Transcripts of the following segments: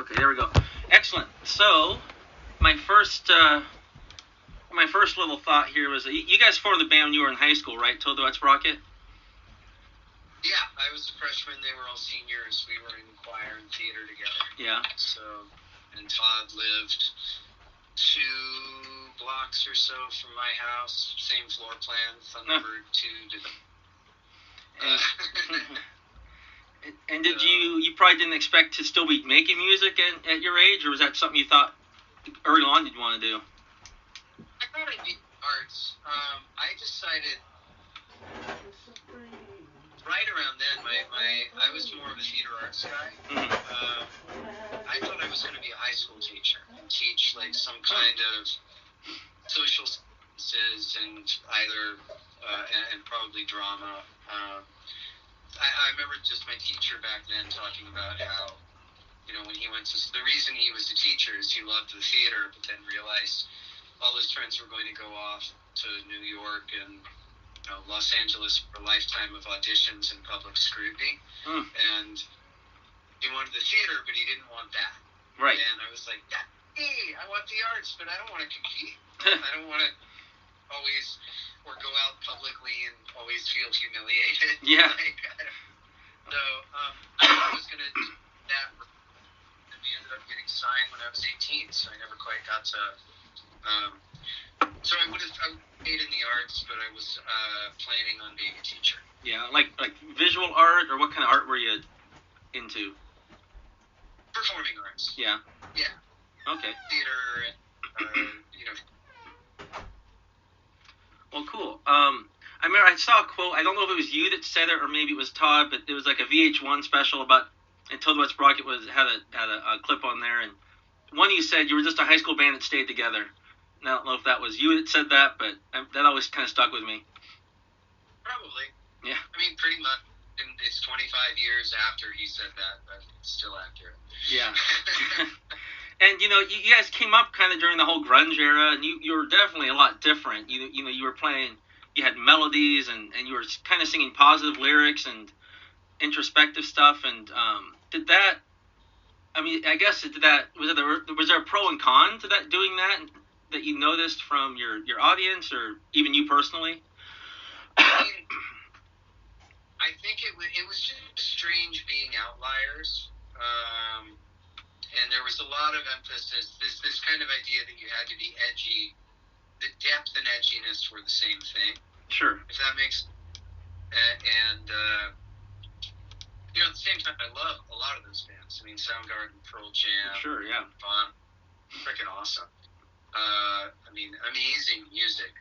Okay, there we go. Excellent. So, my first little thought here was that you guys formed the band when you were in high school, right? Toad the Wet Sprocket? Yeah, I was a freshman. They were all seniors. We were in choir and theater together. Yeah. So, and Todd lived 2 blocks or so from my house. Same floor plan, Thunderbird 2 to And did you probably didn't expect to still be making music at your age, or was that something you thought early on you'd want to do? I thought I'd be arts. I decided right around then, I was more of a theater arts guy. I thought I was going to be a high school teacher and teach like some kind of social sciences and either and probably drama. I remember just my teacher back then talking about how, when he went to, the reason he was a teacher is he loved the theater, but then realized all his friends were going to go off to New York and Los Angeles for a lifetime of auditions and public scrutiny. And he wanted the theater, but he didn't want that. Right. And I was like, hey, I want the arts, but I don't want to compete. I don't want to always or go out publicly and always feel humiliated. Yeah. So I thought I was going to do that, and we ended up getting signed when I was 18, so I never quite got to. So I made in the arts, but I was planning on being a teacher. Yeah, like visual art, or what kind of art were you into? Performing arts. Yeah. Yeah. Okay. Theater, Well, cool. I remember I saw a quote. I don't know if it was you that said it or maybe it was Todd, but it was like a VH1 special about. And Toad the Wet Sprocket had a clip on there, and one you said you were just a high school band that stayed together. And I don't know if that was you that said that, but that always kind of stuck with me. Probably. Yeah. I mean, pretty much. And it's 25 years after he said that, but it's still accurate. Yeah. And you guys came up kind of during the whole grunge era, and you were definitely a lot different. You were playing, you had melodies, and you were kind of singing positive lyrics and introspective stuff. And did that? I mean, I guess was there a pro and con to that doing that you noticed from your audience or even you personally? I think it was just strange being outliers. And there was a lot of emphasis, this kind of idea that you had to be edgy. The depth and edginess were the same thing. Sure. If that makes and at the same time, I love a lot of those bands. I mean, Soundgarden, Pearl Jam. Sure, yeah. Fun. Freaking awesome. I mean, amazing music.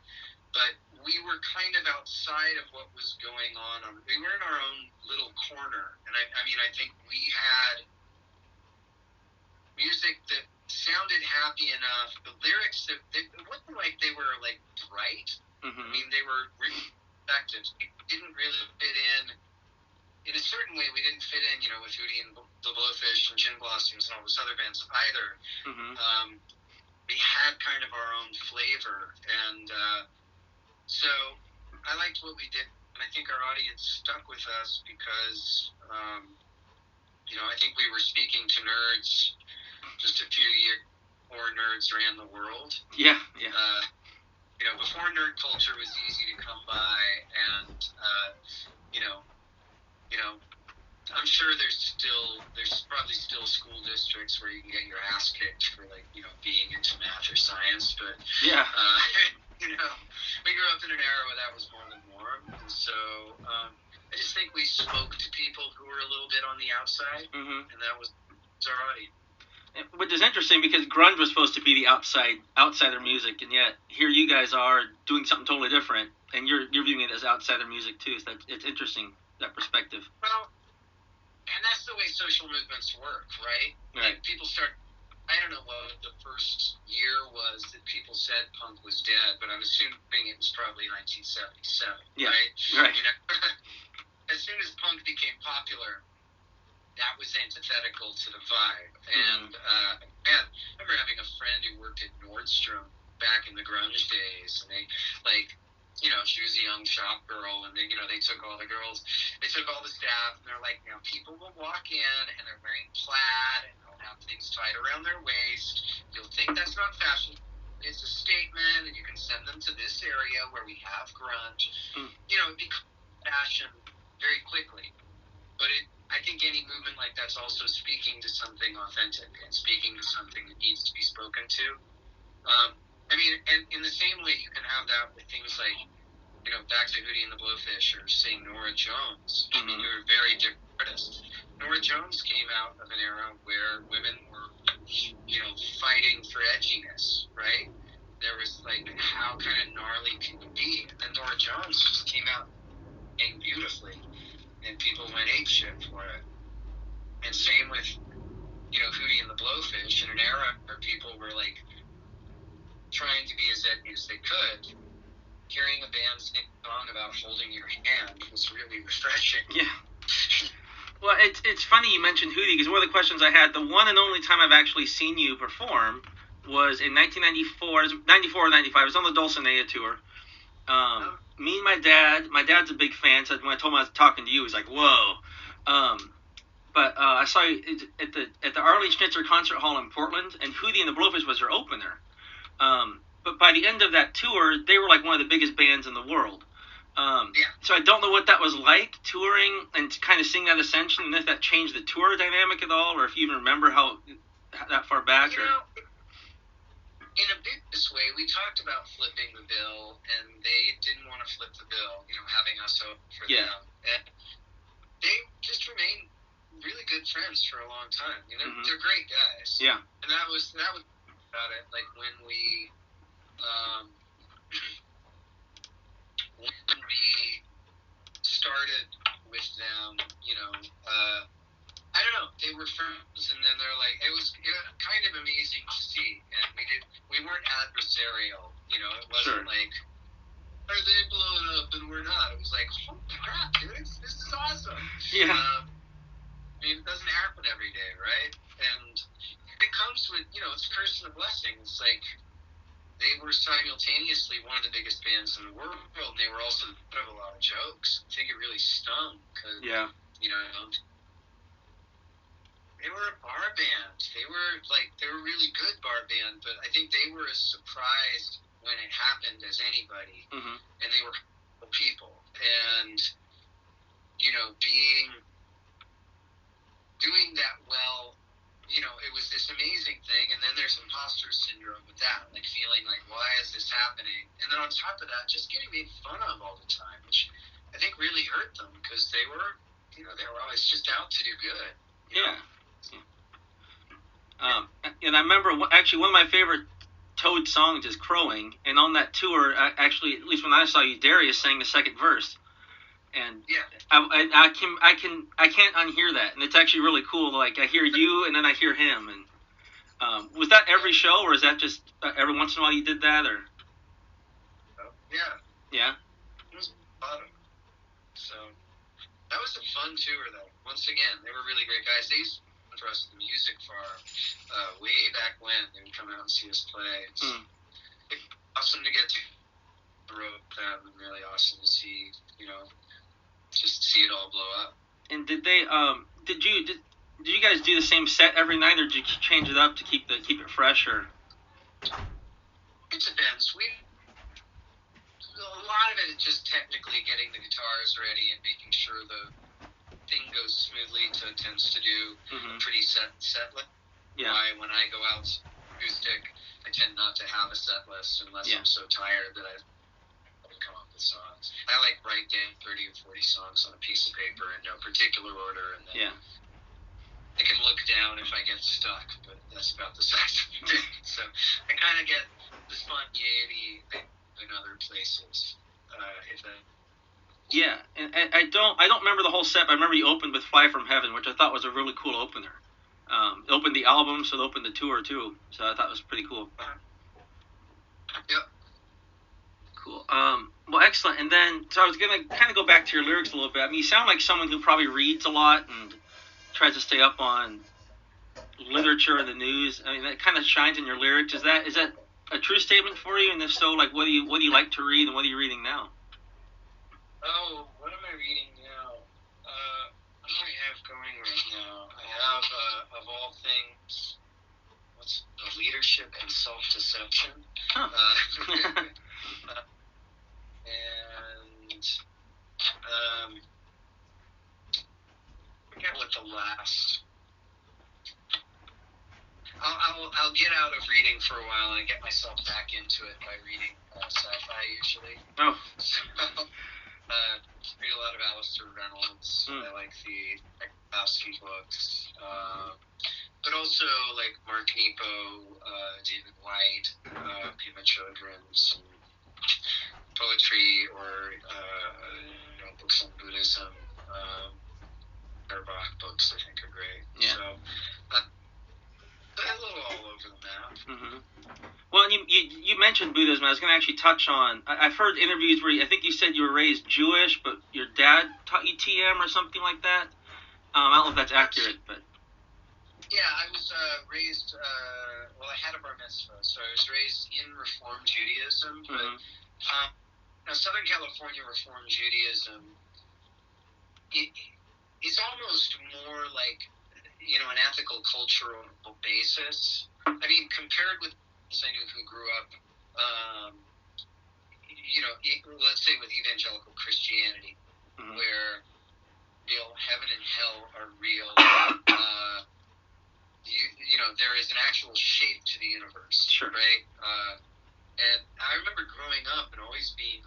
But we were kind of outside of what was going on. We were in our own little corner. And I mean, I think we had music that sounded happy enough. The lyrics, it wasn't like they were like bright. Mm-hmm. I mean, they were really effective. It didn't really fit in a certain way. We didn't fit in, with Hootie and the Blowfish and Gin Blossoms and all those other bands either. Mm-hmm. We had kind of our own flavor, and so I liked what we did, and I think our audience stuck with us because, I think we were speaking to nerds just a few years before nerds ran the world. Yeah. Before nerd culture was easy to come by, and I'm sure there's probably still school districts where you can get your ass kicked for being into math or science, but yeah. We grew up in an era where that was more the norm, and so I just think we spoke to people who were a little bit on the outside, and that was our audience. Which is interesting because grunge was supposed to be the outsider music, and yet here you guys are doing something totally different, and you're viewing it as outsider music too. So it's interesting, that perspective. Well, and that's the way social movements work, right? Right. Like people start. I don't know what the first year was that people said punk was dead, but I'm assuming it was probably 1977, yeah. right? Right. As soon as punk became popular, that was antithetical to the vibe. And I remember having a friend who worked at Nordstrom back in the grunge days, and they she was a young shop girl, and they took all the girls, they took all the staff, and they're like, people will walk in and they're wearing plaid and they'll have things to tied around their waist. You'll think that's not fashion. It's a statement, and you can send them to this area where we have grunge. You know, it becomes fashion very quickly. But I think any movement like that's also speaking to something authentic and speaking to something that needs to be spoken to. I mean, and in the same way, you can have that with things like, you know, back to Hootie and the Blowfish, or say Norah Jones. I mean, you're very different artists. Norah Jones came out of an era where women were, you know, fighting for edginess, right? There was like, how kind of gnarly can you be? And then Norah Jones just came out and beautifully, and people went apeshit for it. And same with, you know, Hootie and the Blowfish, in an era where people were like trying to be as edgy as they could. Hearing a band sing a song about holding your hand was really refreshing. Yeah. Well, it's funny you mentioned Hootie, because one of the questions I had, the one and only time I've actually seen you perform was in 1994, 94 or 95. I was on the Dulcinea tour. Me and my dad's a big fan, so when I told him I was talking to you, he was like, whoa. But I saw you at the Arlene Schnitzer Concert Hall in Portland, and Hootie and the Blowfish was their opener. But by the end of that tour, they were like one of the biggest bands in the world. So I don't know what that was like, touring and kind of seeing that ascension, and if that changed the tour dynamic at all, or if you even remember how that far back. You know, in a business way, we talked about flipping the bill, and they didn't want to flip the bill, you know, having us over for them. And they just remained really good friends for a long time. You know, they're great guys. Yeah. And that was about it. Like when we started with them, you know, I don't know, they were friends, and then they're like, it was kind of amazing to see, and we weren't adversarial, you know, it wasn't like, are they blowing up and we're not? It was like, holy crap, dude, this is awesome. Yeah. I mean, it doesn't happen every day, right? And it comes with, you know, it's a curse and a blessing. It's like, they were simultaneously one of the biggest bands in the world, and they were also the butt of a lot of jokes. I think it really stung, because, you know, they were a bar band. They were a really good bar band, but I think they were as surprised when it happened as anybody. And they were people. And, you know, doing that well, you know, it was this amazing thing, and then there's imposter syndrome with that, like feeling like, why is this happening? And then on top of that, just getting made fun of all the time, which I think really hurt them, because they were, you know, they were always just out to do good. You know? And I remember, actually, one of my favorite Toad songs is Crowing, and on that tour, actually, at least when I saw you, Darius sang the second verse. And I can't unhear that, and it's actually really cool. Like, I hear you, and then I hear him. And was that every show, or is that just every once in a while you did that, or? Yeah. It was bottom. So that was a fun tour, though. Once again, they were really great guys. They used to come for us at the Music Farm way back when. They would come out and see us play. It's awesome to get to the road with them, and really awesome to see, you know, just see it all blow up. And did they did you guys do the same set every night, or did you change it up to keep it fresh, or? It depends. A lot of it is just technically getting the guitars ready and making sure the thing goes smoothly. So it tends to do a pretty set list. When I go out acoustic, I tend not to have a set list unless I'm so tired that I come up with songs. I like write down 30 or 40 songs on a piece of paper in no particular order, and then I can look down if I get stuck, but that's about the size of it. So I kind of get the spontaneity in other places. And I don't remember the whole set, but I remember you opened with Fly From Heaven, which I thought was a really cool opener. It opened the album, so it opened the tour too. So I thought it was pretty cool. Cool. Well, excellent. And then, so I was going to kind of go back to your lyrics a little bit. I mean, you sound like someone who probably reads a lot and tries to stay up on literature and the news. I mean, that kind of shines in your lyrics. Is that a true statement for you? And if so, like, what do you like to read, and what are you reading now? Oh, what am I reading now? What do I have going right now? I have, of all things, leadership and self-deception. Huh. And I forget what the last. I'll get out of reading for a while and get myself back into it by reading sci-fi usually. Oh. So, read a lot of Alistair Reynolds. I like the Kowski books. But also like Mark Nepo, David White, Pema Chodron, some poetry or books on Buddhism. Bach books I think are great. Yeah. So a little all over the map. Mm-hmm. Well, you mentioned Buddhism. I was going to actually touch on. I've heard interviews where I think you said you were raised Jewish, but your dad taught you TM or something like that. I don't know if that's accurate, but. Yeah, I was raised. Well, I had a bar mitzvah, so I was raised in Reform Judaism. But Southern California Reform Judaism, it's almost more like an ethical cultural basis. I mean, compared with I knew who grew up, let's say with evangelical Christianity, where heaven and hell are real. There is an actual shape to the universe, sure. Right? And I remember growing up and always being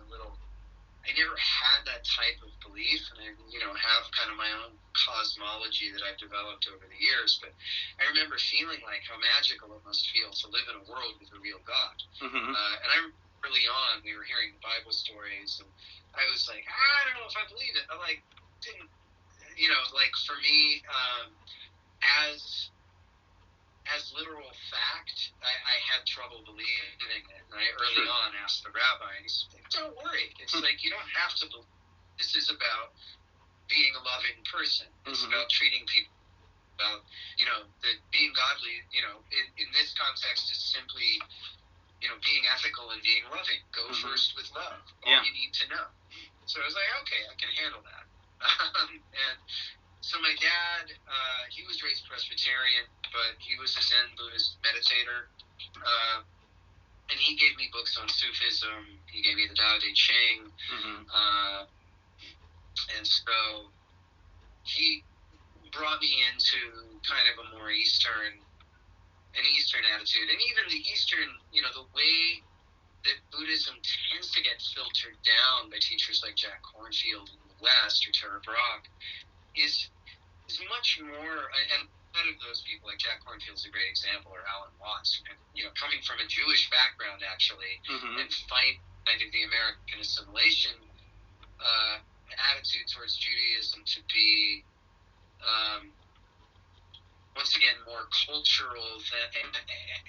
I never had that type of belief, and I, have kind of my own cosmology that I've developed over the years, but I remember feeling like how magical it must feel to live in a world with a real God. And I early on, we were hearing the Bible stories, and I was like, I don't know if I believe it. I didn't, for me, as literal fact, I had trouble believing it. And I early on asked the rabbi, and he said, don't worry. It's like you don't have to believe. This is about being a loving person. It's about treating people, about, being godly, in this context is simply, being ethical and being loving. Go first with love. All you need to know. So I was like, okay, I can handle that. And so my dad, he was raised Presbyterian, but he was a Zen Buddhist meditator. And he gave me books on Sufism. He gave me the Tao Te Ching. And so he brought me into kind of a more Eastern attitude. And even the Eastern, the way that Buddhism tends to get filtered down by teachers like Jack Kornfield in the West or Tara Brach is much more, and one of those people like Jack Kornfield's a great example, or Alan Watts, coming from a Jewish background actually, and fight kind of the American assimilation attitude towards Judaism to be once again more cultural,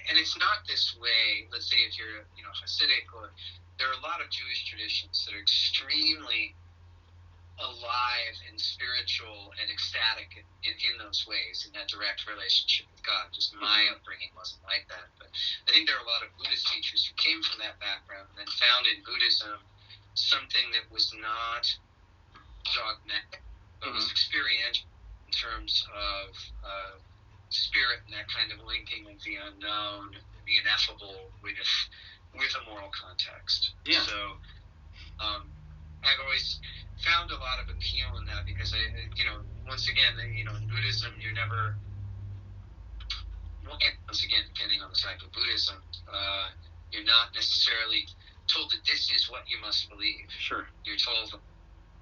and it's not this way. Let's say if you're Hasidic, or there are a lot of Jewish traditions that are extremely alive and spiritual and ecstatic in those ways, in that direct relationship with God. Just my upbringing wasn't like that, but I think there are a lot of Buddhist teachers who came from that background and then found in Buddhism something that was not dogmatic, but was experiential in terms of spirit and that kind of linking of the unknown, the ineffable with a moral context. Yeah. So I've always found a lot of appeal in that, because once again, in Buddhism, you're never, once again, depending on the type of Buddhism, you're not necessarily told that this is what you must believe. Sure. You're told,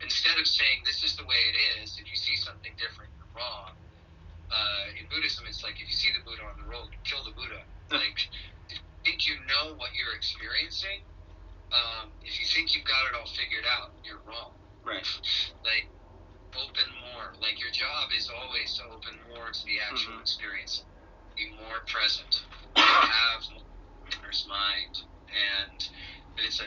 instead of saying this is the way it is, if you see something different, you're wrong. In Buddhism, it's like if you see the Buddha on the road, kill the Buddha. Like, if you think you know what you're experiencing, if you think you've got it all figured out, you're wrong. Right. Like, open more. Like, your job is always to open more to the actual experience. Be more present. Have more inner's mind. And it's a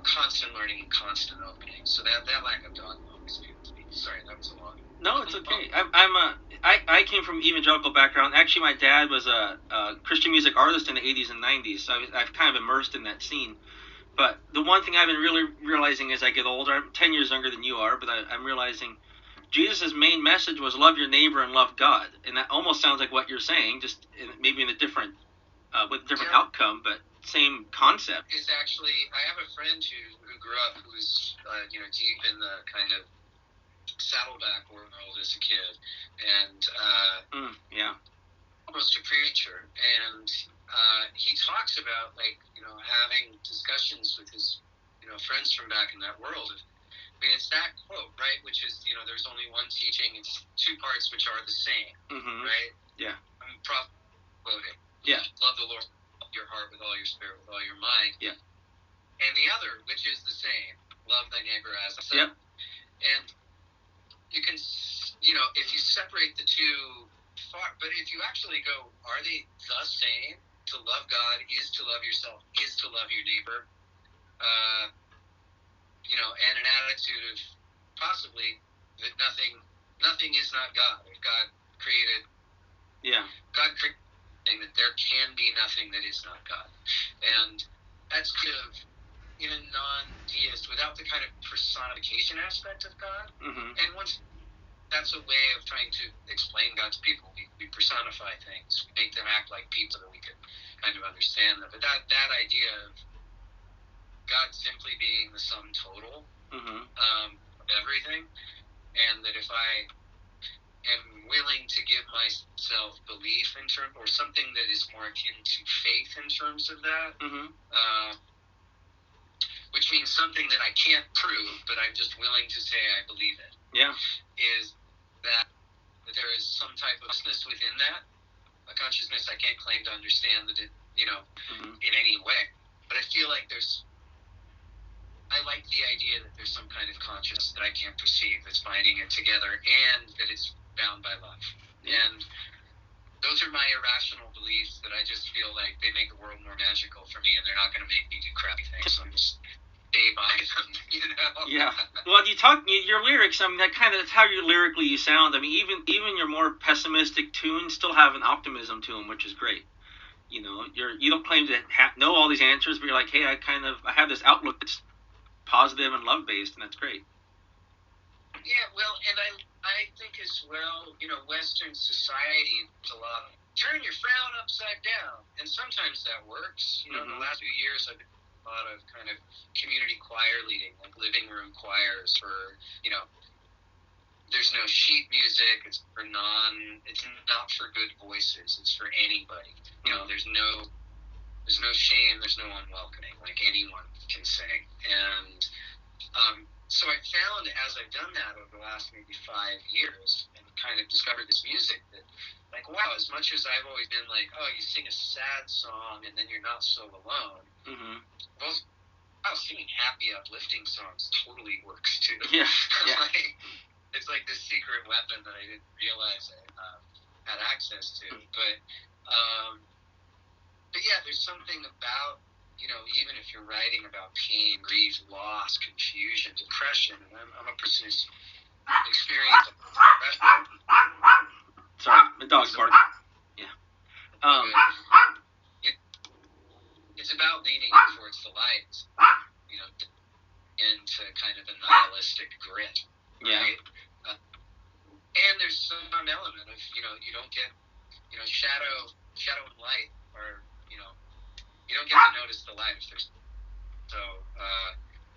constant learning and constant opening. So that lack of dogma always appeals to me. Sorry, that was a long. No, it's okay. I came from evangelical background. Actually, my dad was a Christian music artist in the 80s and 90s, so I've kind of immersed in that scene. But the one thing I've been really realizing as I get older, I'm 10 years younger than you are, but I'm realizing Jesus' main message was love your neighbor and love God. And that almost sounds like what you're saying, just maybe in a different with different outcome, but same concept. Is actually, I have a friend who grew up who was deep in the kind of Saddleback world as a kid, and almost a preacher, and he talks about having discussions with his friends from back in that world. I mean, it's that quote, right? Which is, there's only one teaching. It's two parts which are the same, right? Yeah. I'm quoting. Yeah. Love the Lord with all your heart, with all your spirit, with all your mind. Yeah. And the other, which is the same, love thy neighbor as thyself. Yep. And you can, if you separate the two far, but if you actually go, are they the same? To love God is to love yourself, is to love your neighbor. And an attitude of possibly that nothing is not God. If God created, God created that there can be nothing that is not God, and that's kind of in a non-deist, without the kind of personification aspect of God. And once that's a way of trying to explain God to people. We personify things, we make them act like people so that we can kind of understand them. But that idea of God simply being the sum total of everything, and that if I am willing to give myself belief in terms, or something that is more akin to faith in terms of that, which means something that I can't prove, but I'm just willing to say I believe it. Yeah. Is that there is some type of consciousness within that, a consciousness I can't claim to understand that it, in any way. But I feel like I like the idea that there's some kind of consciousness that I can't perceive that's binding it together, and that it's bound by love. And those are my irrational beliefs that I just feel like they make the world more magical for me, and they're not going to make me do crappy things. So I'm just stay by them, Yeah. Well, your lyrics, I mean, that's how you sound. I mean, even your more pessimistic tunes still have an optimism to them, which is great. You don't claim to know all these answers, but you're like, hey, I have this outlook that's positive and love-based, and that's great. Yeah, well, and I think as well, Western society, there's a lot of turn your frown upside down, and sometimes that works. In the last few years, I've been a lot of kind of community choir leading, like living room choirs for, there's no sheet music, it's not for good voices, it's for anybody. There's no shame, there's no unwelcoming, like anyone can sing. And so I found as I've done that over the last maybe 5 years and kind of discovered this music that, like, wow, as much as I've always been like, oh, you sing a sad song and then you're not so alone, well, singing happy, uplifting songs totally works too. Yeah. It's like this secret weapon that I didn't realize I had access to. But yeah, there's something about, even if you're writing about pain, grief, loss, confusion, depression, and I'm a person who's experienced depression. Sorry, the dog's barking. Yeah. It's about leaning towards the light, into kind of a nihilistic grit. Right? Yeah. And there's some element of, you don't get, shadow and light, or, you don't get to notice the light if there's, so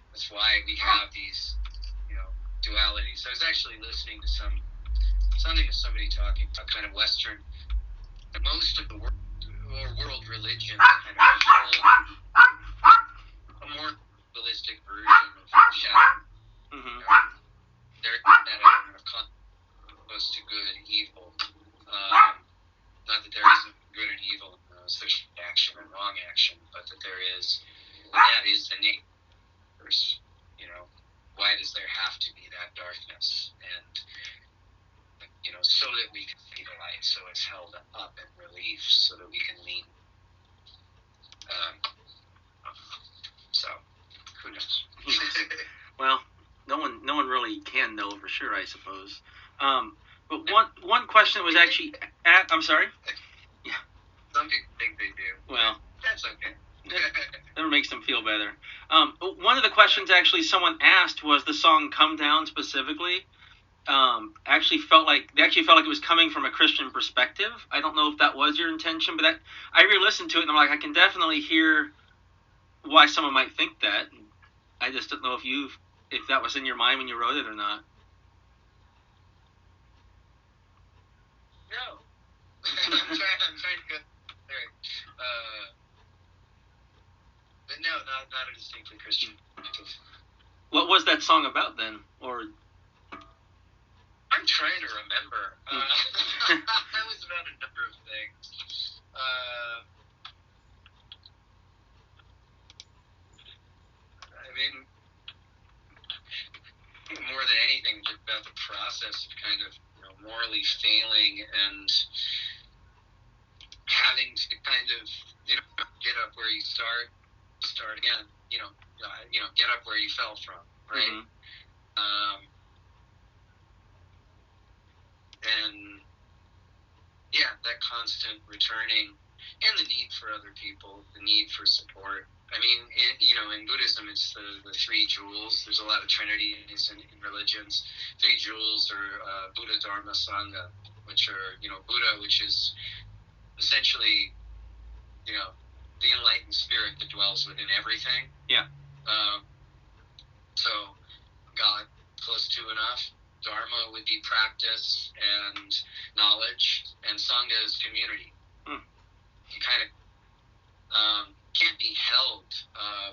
that's why we have these, dualities. I was actually listening to somebody talking about kind of Western, most of the world religion kind of hold a more realistic version of shadow. They're that kind of close to good and evil. Not that there isn't good and evil in those. There's action and wrong action, but that there is, that is the nature. Why does there have to be that darkness? And, so that we can see the light, so it's held up in relief, so that we can lean. So, who knows? Well, no one really can know for sure, I suppose. But one question was actually I'm sorry? Yeah. Some people think they do. Well, that's okay. That makes them feel better. One of the questions actually someone asked was the song "Come Down" specifically. actually felt like it was coming from a Christian perspective. I don't know if that was your intention, but I re-listened to it and I'm like, I can definitely hear why someone might think that. I just don't know if that was in your mind when you wrote it or not. No. I'm trying to go there. But no, not a distinctly Christian perspective. What was that song about then? Or I'm trying to remember. That was about a number of things. I mean, more than anything, about the process of kind of morally failing and having to kind of get up where you start again. Get up where you fell from, right? Mm-hmm. And yeah, that constant returning and the need for other people, the need for support. I mean, in Buddhism, it's the three jewels. There's a lot of trinities in religions. Three jewels are Buddha, Dharma, Sangha, which are, Buddha, which is essentially, the enlightened spirit that dwells within everything. Yeah. So, God, close to enough. Dharma would be practice and knowledge, and Sangha is community. You kind of can't be held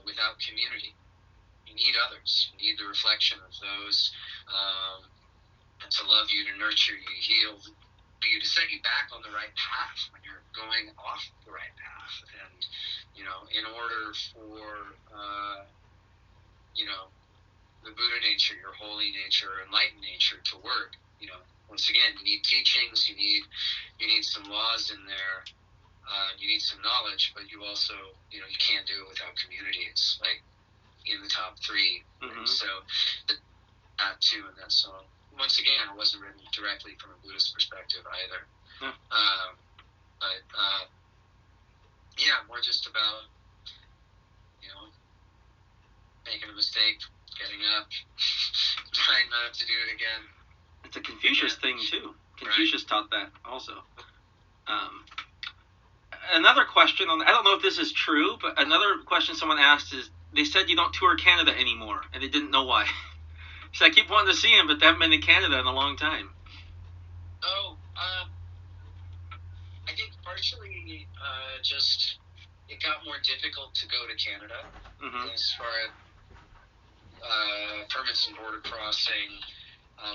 without community. You need others. You need the reflection of those to love you, to nurture you, heal you, to set you back on the right path when you're going off the right path. And, in order for, the Buddha nature, your holy nature, enlightened nature to work, once again, you need teachings, you need some laws in there, you need some knowledge, but you also, you can't do it without community. It's like in the top three. Mm-hmm. So that too in that song. Once again, it wasn't written directly from a Buddhist perspective either. Yeah. But more just about, making a mistake, getting up, trying not to do it again. It's a Confucius thing too. Confucius taught that also. Another question I don't know if this is true, but another question someone asked is, they said you don't tour Canada anymore, and they didn't know why. So I keep wanting to see him, but they haven't been to Canada in a long time. Oh, I think partially just it got more difficult to go to Canada as far as permits and border crossing.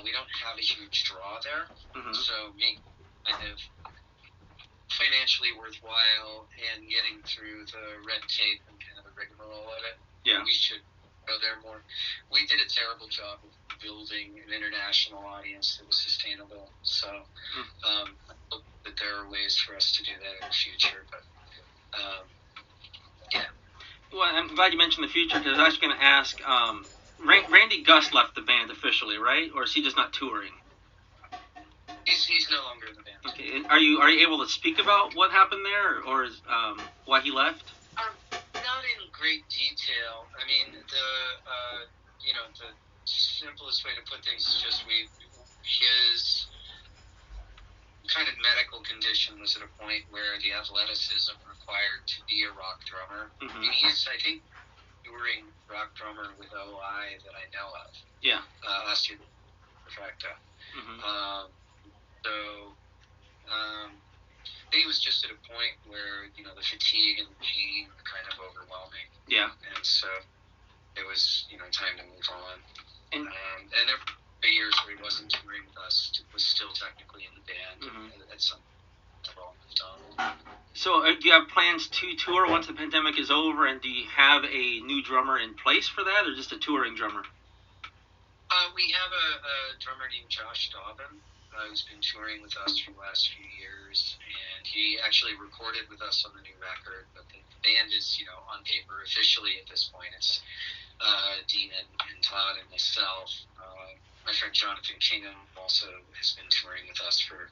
We don't have a huge draw there, so make kind of financially worthwhile and getting through the red tape and kind of the rigmarole of it. Yeah. We should go there more. We did a terrible job of building an international audience that was sustainable. So I hope that there are ways for us to do that in the future. But yeah. Well, I'm glad you mentioned the future, because I was going to ask, Randy Gus left the band officially, right? Or is he just not touring? He's no longer in the band. Okay. And are you able to speak about what happened there, or is, why he left? Not in great detail. I mean, the simplest way to put things is just his kind of medical condition was at a point where the athleticism required to be a rock drummer. Mm-hmm. And he's, I think, touring rock drummer with OI that I know of. Yeah. Last year, Perfecta. Mm-hmm. I think he was just at a point where, the fatigue and the pain were kind of overwhelming. Yeah. And so it was, time to move on. And there were years where he wasn't touring with us, was still technically in the band. Mm-hmm. At some point, moved on. So do you have plans to tour once the pandemic is over, and do you have a new drummer in place for that, or just a touring drummer? We have a drummer named Josh Dobbin, who's been touring with us for the last few years, and he actually recorded with us on the new record, but the band is, on paper, officially at this point, it's Dean and Todd and myself. My friend Jonathan Kingham also has been touring with us for,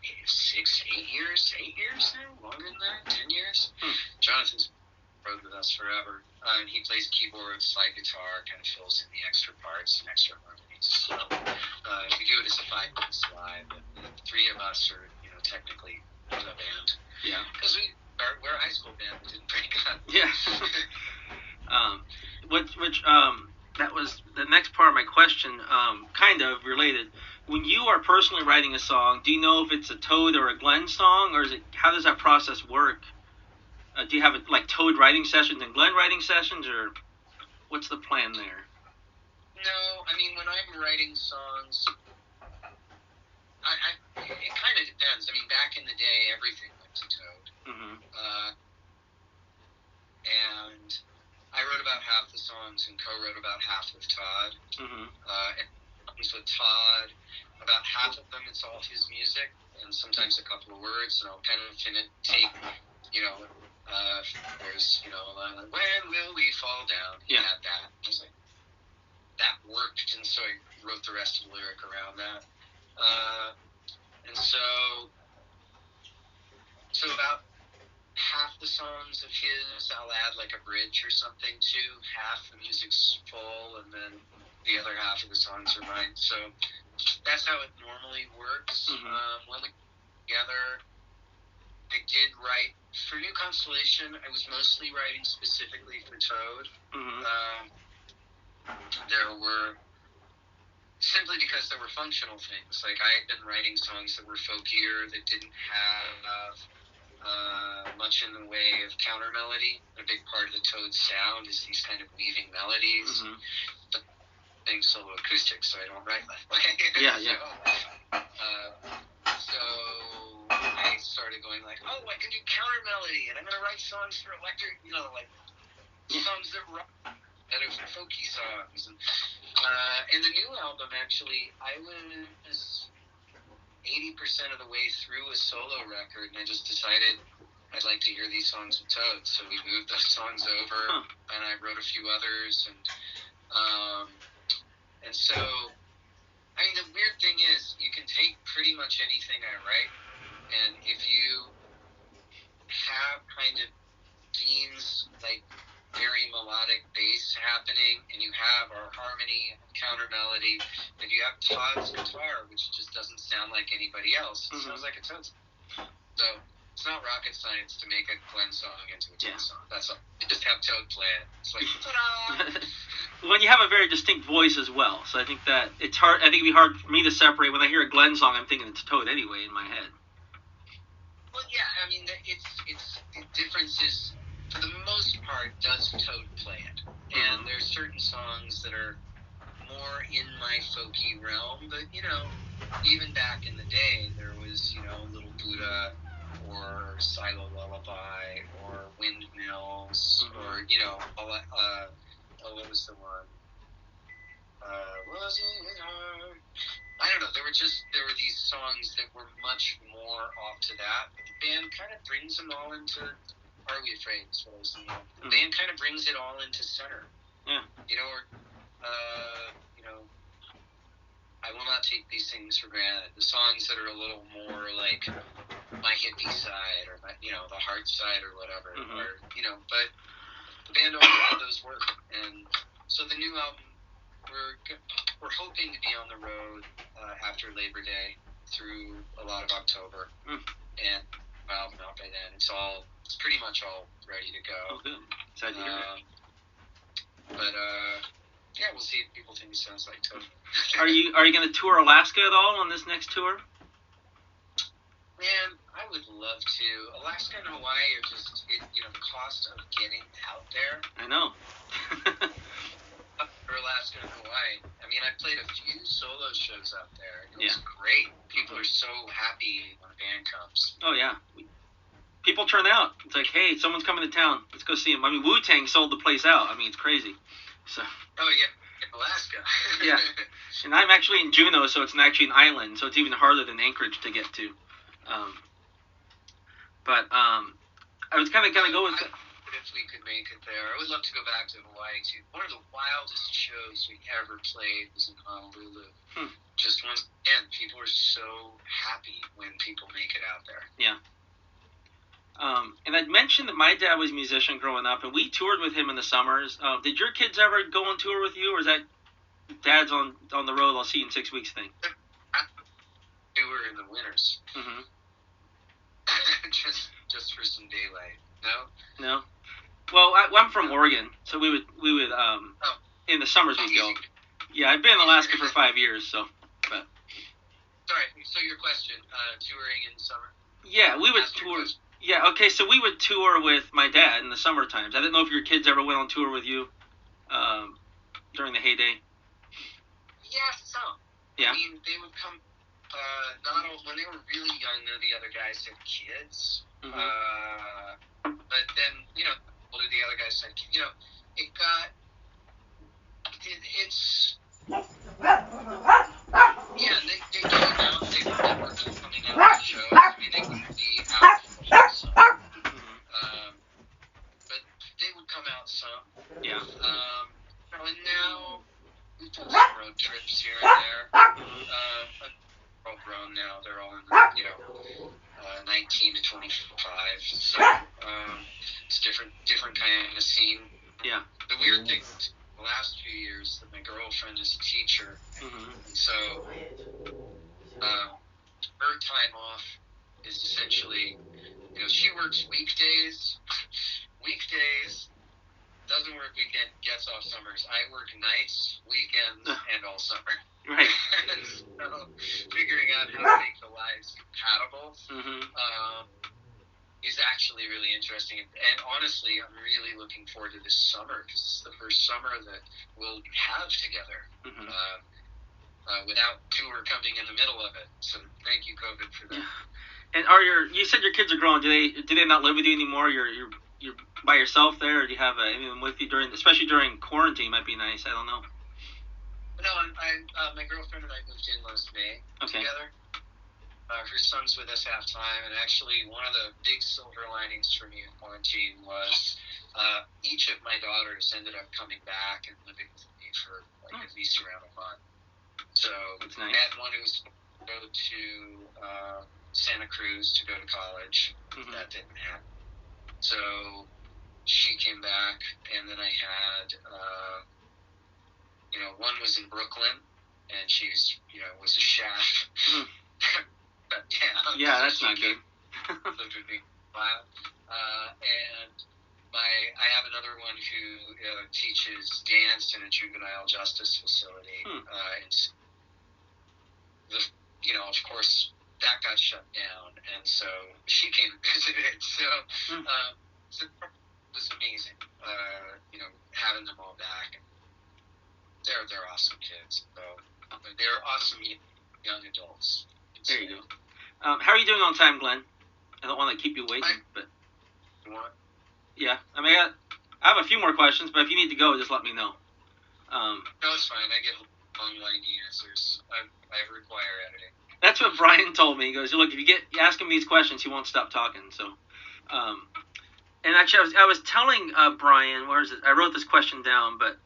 8 years now? Longer than that? 10 years? Jonathan's rode with us forever. And he plays keyboard, slide guitar, kind of fills in the extra parts and extra harmonies. So we do it as a 5-piece live. And the three of us are, technically the band. Yeah. Because we're a high school band that didn't break up. Yeah. That was the next part of my question, kind of related. When you are personally writing a song, do you know if it's a Toad or a Glen song, or how does that process work? Do you have like Toad writing sessions and Glen writing sessions, or what's the plan there? No, I mean, when I'm writing songs, it kind of depends. I mean, back in the day, everything went to Toad. Mm-hmm. And I wrote about half the songs and co-wrote about half with Todd. Mm-hmm. And songs with Todd, about half of them, it's all his music, and sometimes a couple of words, and I'll kind of take, there's, when will we fall down? He had that. I was like, that worked, and so I wrote the rest of the lyric around that. And so about half the songs of his, I'll add like a bridge or something to. Half the music's full, and then the other half of the songs are mine. So that's how it normally works. Mm-hmm. When we got together, I did write for New Constellation. I was mostly writing specifically for Toad. Mm-hmm. There were, simply because there were functional things. Like, I had been writing songs that were folkier, that didn't have much in the way of counter melody. A big part of the Toad sound is these kind of weaving melodies. Mm-hmm. But things solo acoustic, so I don't write that way. Yeah. So I started going like, I can do counter melody, and I'm going to write songs for electric, songs that rock, that are folky songs. And the new album, actually, I was 80% of the way through a solo record, and I just decided I'd like to hear these songs with Toad. So we moved those songs over, and I wrote a few others, and so, I mean, the weird thing is, you can take pretty much anything I write, and if you have kind of themes like very melodic bass happening, and you have our harmony and counter melody, if you have Todd's guitar, which just doesn't sound like anybody else, it sounds like a Toad song. So it's not rocket science to make a Glen song into a Toad song. That's all. You just have Toad play it. It's like, ta-da! Well, you have a very distinct voice as well, so I think that it's hard. I think it'd be hard for me to separate. When I hear a Glen song, I'm thinking it's Toad anyway in my head. Well, yeah, I mean, it's the difference is, for the most part, does Toad play it? And there's certain songs that are more in my folky realm, but, even back in the day, there was, Little Buddha, or Silo Lullaby, or Windmills, or, all that, what was the one? Wasn't it hard? I don't know, there were these songs that were much more off to that, but the band kind of brings them all into, Are We Afraid? Is what I was thinking. The band kind of brings it all into center. Yeah. I Will Not Take These Things for Granted. The songs that are a little more like my hippie side, or my, the heart side, or whatever, or, but the band always had those work. And so the new album, we're hoping to be on the road after Labor Day through a lot of October, and album out by then. It's pretty much all ready to go. Oh, good. Excited to hear it. But yeah, we'll see if people think it sounds like Toad. Are you going to tour Alaska at all on this next tour? Man, I would love to. Alaska and Hawaii are just, the cost of getting out there. I know. For Alaska and Hawaii. I mean, I played a few solo shows out there. It was great. People are so happy when a band comes. Oh, yeah. People turn out. It's like, hey, someone's coming to town. Let's go see him. I mean, Wu-Tang sold the place out. I mean, it's crazy. So. Oh, yeah. In Alaska. Yeah. And I'm actually in Juneau, so it's actually an island, so it's even harder than Anchorage to get to. I was kind of going to go with... If we could make it there. I would love to go back to Hawaii, too. One of the wildest shows we ever played was in Honolulu. Just once again, people are so happy when people make it out there. Yeah. And I'd mentioned that my dad was a musician growing up, and we toured with him in the summers. Did your kids ever go on tour with you, or is that dad's on the road, I'll see you in 6 weeks thing? We were in the winters. Mm-hmm. just for some daylight. No? No. Well, I'm from Oregon, so we would in the summers we'd go. Yeah, I've been in Alaska for 5 years, so. But. Sorry. So your question, touring in summer? Yeah, we would tour. Yeah, okay, so we would tour with my dad in the summer times. I didn't know if your kids ever went on tour with you during the heyday. Yeah, some. Yeah. I mean, they would come. When they were really young, the other guys had kids. Mm-hmm. But then, the other guys had kids. It got. It's. Yeah, they came out. They were coming out to shows. I mean, they wouldn't be out for the whole summer. But they would come out some. Yeah. And now we've done some road trips here and there. They're all grown now. They're all in the, 19 to 25. So it's different kind of scene. Yeah. The weird thing the last few years that my girlfriend is a teacher, and so her time off is essentially, she works weekdays, doesn't work weekend, gets off summers. I work nights, weekends, and all summer. Right. And so figuring out how to make the lives compatible is actually really interesting. And honestly, I'm really looking forward to this summer because it's the first summer that we'll have together without tour coming in the middle of it. So thank you, COVID, for that. Yeah. And you said your kids are grown. Do they not live with you anymore? You're by yourself there, or do you have anyone with you especially during quarantine? Might be nice. I don't know. No, my girlfriend and I moved in last May together. Her son's with us half time, and actually one of the big silver linings for me in quarantine was each of my daughters ended up coming back and living with me for at least around a month. So that's nice. I had one who was going to go to Santa Cruz to go to college. That didn't happen. So she came back, and then I had one was in Brooklyn, and she's was a chef. Down. Yeah, that's not good. Lived with me a while. And I have another one who teaches dance in a juvenile justice facility. And of course, that got shut down, and so she came and visited. So it was amazing, having them all back. They're awesome kids. So they're awesome young adults. There you go. How are you doing on time, Glenn? I don't want to keep you waiting, but what? Yeah, I mean, I have a few more questions, but if you need to go, just let me know. No, it's fine. I get long-winded answers. I require editing. That's what Brian told me. He goes, "Look, if you ask him these questions, he won't stop talking." So, and actually, I was telling Brian, where is it? I wrote this question down, but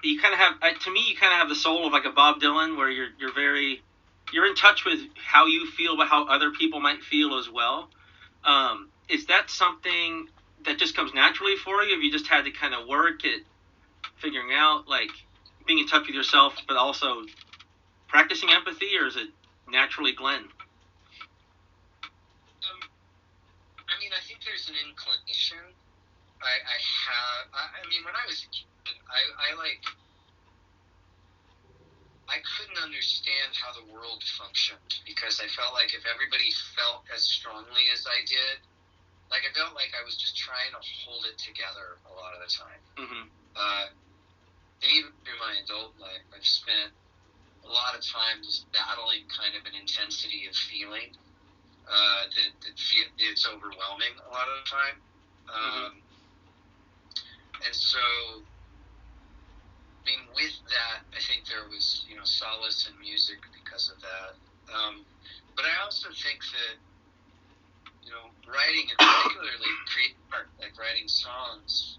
you kind of have, to me, you kind of have the soul of like a Bob Dylan, where you're in touch with how you feel, but how other people might feel as well. Is that something that just comes naturally for you? Have you just had to kind of work at figuring out, like, being in touch with yourself, but also practicing empathy, or is it naturally Glenn? I mean, I think there's an inclination. I mean, when I was a kid, I couldn't understand how the world functioned because I felt like if everybody felt as strongly as I did, I felt like I was just trying to hold it together a lot of the time. And even through my adult life, I've spent a lot of time just battling kind of an intensity of feeling that it's overwhelming a lot of the time. And so, I mean, with that, I think there was, solace in music because of that. But I also think that, writing, and particularly creative art, like writing songs,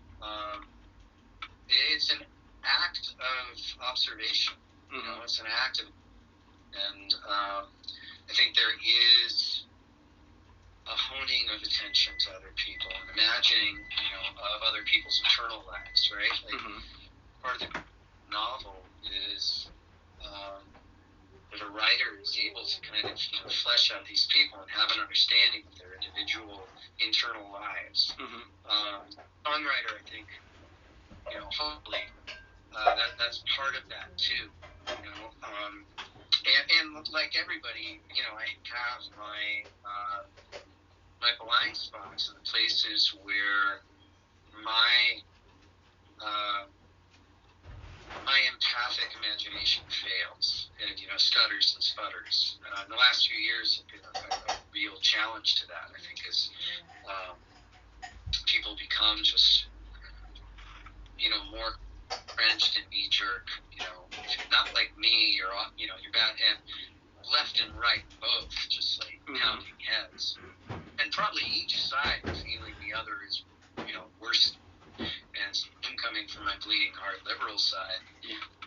it's an act of observation. It's an act of, and I think there is a honing of attention to other people and imagining, of other people's internal lives, right? Like, part of the novel is that a writer is able to kind of flesh out these people and have an understanding of their individual internal lives. Songwriter, I think, hopefully, that's part of that too. And like everybody, I have my blind spots and the places where my empathic imagination fails and stutters and sputters. The last few years have been a real challenge to that, I think, as people become just more entrenched and knee-jerk. If you're not like me, you're bad, and left and right both just like pounding heads, and probably each side feeling the other is worse. And I'm coming from my bleeding heart liberal side.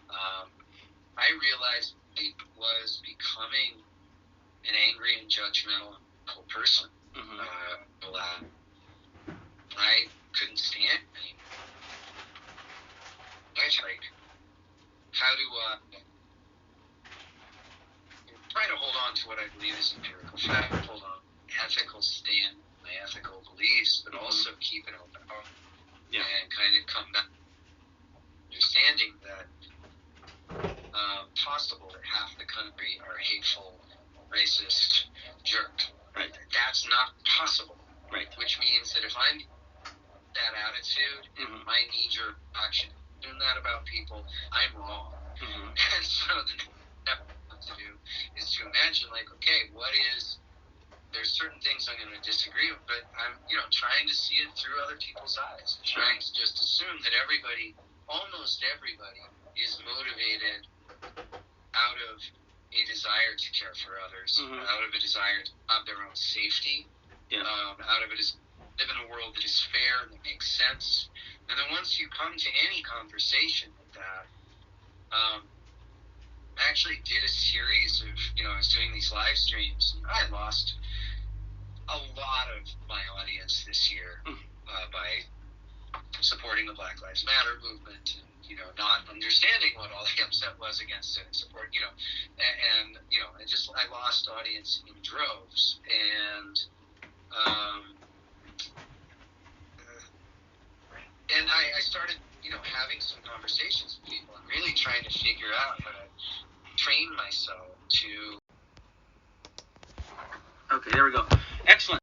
I realized I was becoming an angry and judgmental person. I couldn't stand it anymore. Like, how to try to hold on to what I believe is empirical fact, hold on ethical stand, my ethical beliefs, but also keep an open heart. And kind of come back understanding that possible that half the country are hateful, racist jerks. Right. That's not possible. Right. Which means that if I'm that attitude and my knee-jerk action doing that about people, I'm wrong. And so the next step to do is to imagine, like, okay, there's certain things I'm going to disagree with, but I'm, trying to see it through other people's eyes. Trying to just assume that almost everybody, is motivated out of a desire to care for others, out of a desire to have their own safety, out of it is live in a world that is fair and that makes sense. And then once you come to any conversation with that, I actually did a series of, I was doing these live streams, and I lost a lot of my audience this year by supporting the Black Lives Matter movement and, not understanding what all the upset was against it and support, I lost audience in droves. And I started, having some conversations with people and really trying to figure out how to train myself to... Okay, there we go. Excellent.